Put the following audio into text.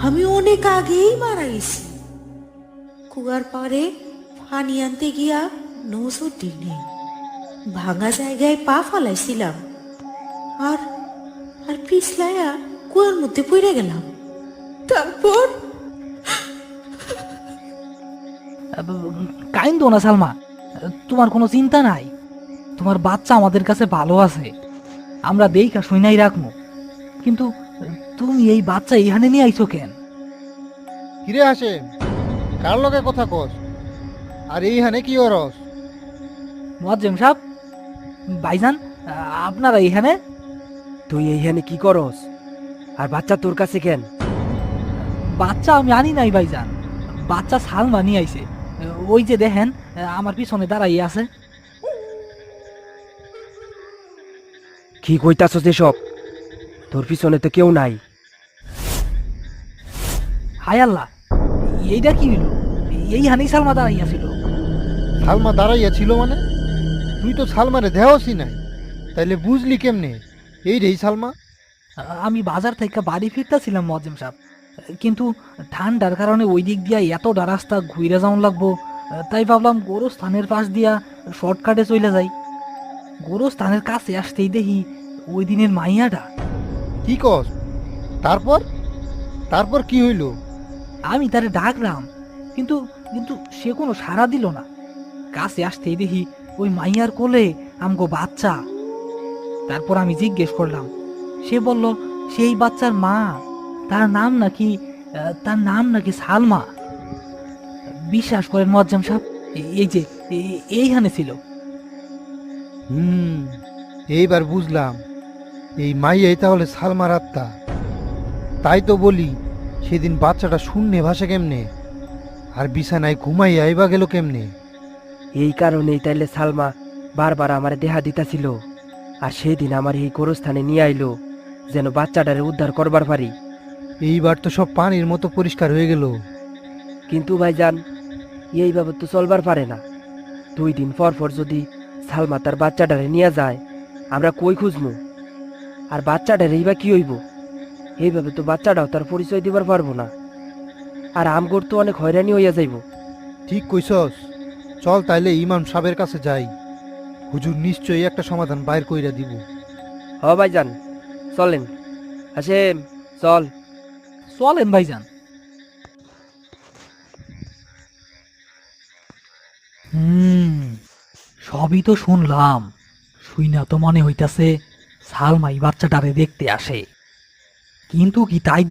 আমি অনেক আগেই মারা গেছি। কুয়ার পাড়ে পানি আনতে গিয়া নৌসটি নেই, ভাঙা জায়গায় পা ফালাইছিলাম, আর আর পিছলাইয়া কুয়ার মধ্যে পড়ে গেলাম। তারপর কাইন্দো না সালমা, তোমার কোনো চিন্তা নাই। তোমার বাচ্চা আমাদের কাছে ভালো আছে, আমরা দেইখা শুনাই রাখবো। কিন্তু তুমি এই বাচ্চা এখানে নিয়ে আইছো কেন? কিরে হাসেম, কার লগে কথা কস? আর এইখানে কি অরস? মুয়াজ্জেম সাহেব, ভাইজান, আপনারা এখানে? তুই এইখানে কি করস? আর বাচ্চা তোর কাছে কেন? বাচ্চা আমি আনি নাই ভাইজান, বাচ্চা সালমা নিয়ে আইছে। ওই যে দেখেন, আমার পিছনে দাঁড়াই আছে। কি কইতাছস এসব? তোর পিছনে তো কেউ নাই। হায় আল্লাহ, এইটা কি হইল? এইখানেই সালমা দাঁড়াই আছিল। সালমা দাঁড়াইয়া ছিল মানে? তুই তো সালমারে দেহসি নাই, তাইলে বুঝলি কেমনে এই রেই সালমা? আমি বাজার থেকে বাড়ি ফিরতেছিলাম মুয়াজ্জেম সাহেব, কিন্তু ঠান্ডার কারণে ওই দিক দিয়া এতটা রাস্তা ঘুরে যাওয়ান লাগবো, তাই ভাবলাম গোরস্থানের পাশ দিয়া শর্টকাটে চলে যাই। গোরস্থানের কাছে আসতেই দেখি ওই দিনের মাইয়াটা। কি কস? তারপর তারপর কি হইল? আমি তারে ডাকলাম, কিন্তু কিন্তু সে কোনো সাড়া দিল না। কাছে আসতেই দেখি ওই মাইয়ার কোলে আমগো বাচ্চা। তারপর আমি জিজ্ঞেস করলাম, সে বলল সেই বাচ্চার মা, তার নাম নাকি সালমা। বিশ্বাস করেন মুয়াজ্জেম সাহেব, এই যে এইখানে ছিল। এইবার বুঝলাম, এই মাইয়াই তাহলে সালমার আত্মা। তাই তো বলি, সেদিন বাচ্চাটা শূন্যে ভাসে কেমনে, আর বিছানায় ঘুমাইয়া আইবা গেল কেমনে? এই কারণেই তাইলে সালমা বারবার আমার দেহা দিতাছিল, আর সেই দিন আমার এই গোরস্থানে নিয়ে আইলো যেন বাচ্চাটারে উদ্ধার করবার পারি। এইবার তো সব পানির মতো পরিষ্কার হয়ে গেল। কিন্তু ভাইজান, এইভাবে তো চলবার পারে না। 2 দিন পর পর যদি সালমা তার বাচ্চাটারে নিয়ে যায়, আমরা কই খুঁজবো? আর বাচ্চাটারেই বা কি হইব? এইভাবে তো বাচ্চাটাও তার পরিচয় দিবার পারবো না, আর আমগোর তো অনেক হয়রানি হইয়া যাইব। ঠিক কইছস, চল তাইলে ইমাম সাহেবের কাছে যাই। হুজুর নিশ্চয়ই একটা সমাধান বাইর কইরা দিব। হ ভাইজান, চলেন। হাসেম, চল। চলেন ভাইজান। সবই তো শুনলাম, শুইনা তো মনে হইতাছে সালমাই বাচ্চাটারে দেখতে আসে, কিন্তু কি তাই